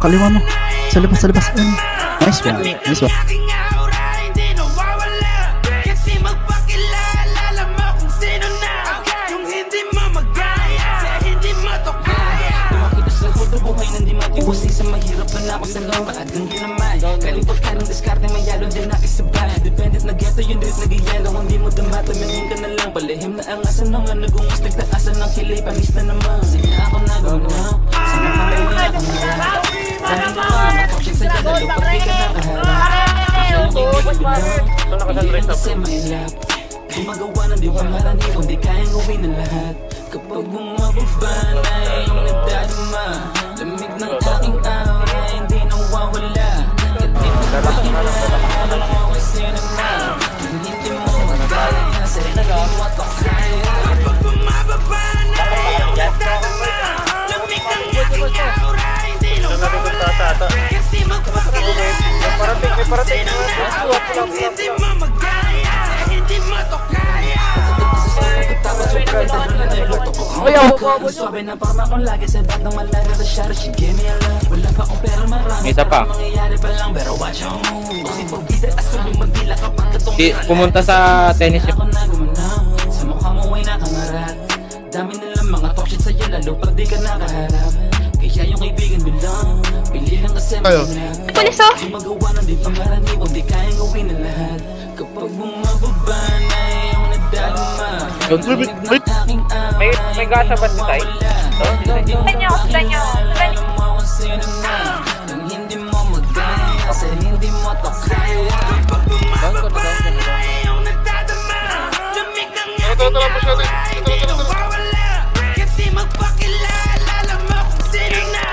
Kaliwa mo. Sa labas, sa labas. Ayun. Nice one. Nice one. Buhay nang di matiwasi sa mahirap na ako sa loob maagang ginamay. Kalipot ka ng diskarte may yalo din nakisabay. Dependent na ghetto yung drip nag-yelo. Hindi mo damata tumingin ka na lang. Palihim na ang asa naman nag-ungas nagtaasan ng kilay. Panis na naman. Sige ako na gumanaw. Sana ka may hindi ako naharap. Sana na lang makapsik sa yalo. Pag di ka nakaharap kasi yung ibig ko lang. Hindi lang kasi may lap. Gumagawa ng di pangarani kung di kayang uwi na lahat. Kapag bumababa na yung nagdaduma. Lamig ng aking aura, hindi nawawala. At di mo pakilala mo kasi naman. Hindi mo magkaya sa hindi mo at kaya. Kapag bumababa na yung nagdaduma. Lamig ng aking aura, hindi nawawala. Kasi magpakilala mo kasi naman. Hindi mo magkaya sa hindi mo at kaya. Sabi na parang akong lagi sa bag ng malaga sa shara. She gave me a love. Wala pa akong pera marami. Isa pa. Mangyayari pa lang pero watch your move. Kasi pagbida aso yung magdila kapag katong Pumunta sa tennis ako na gumanaw. Sa mukha mo ay nakangarat. Dami nilang mga talk shit sa'yo lalo pag di ka nakaharap. Kaya yung kaibigan bilang pili lang kasi mahinap. Pulis oh! Di magawa ng di pangaraniwang di kayang gawin na lahat. Kapag bumababa na yung nagdaduma. May gasa ba si Tay? Kanya ako, kanya ako. Hindi mo magkaya kasi hindi mo to kaya. Kapag bumababa na yung nagdadama. Lamig ng aking aura, hindi nawawala. Kasi magpakilala alam mo kung sino na.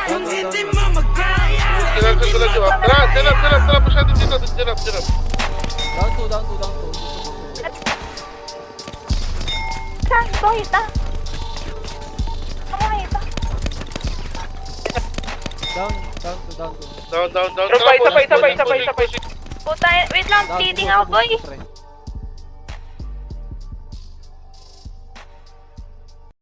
Kung hindi mo magkaya, hindi mo to kaya. Saan? Boy, ita. Ano nga ita? Down. Isa pa. Puta, wait lang, bleeding out, boy.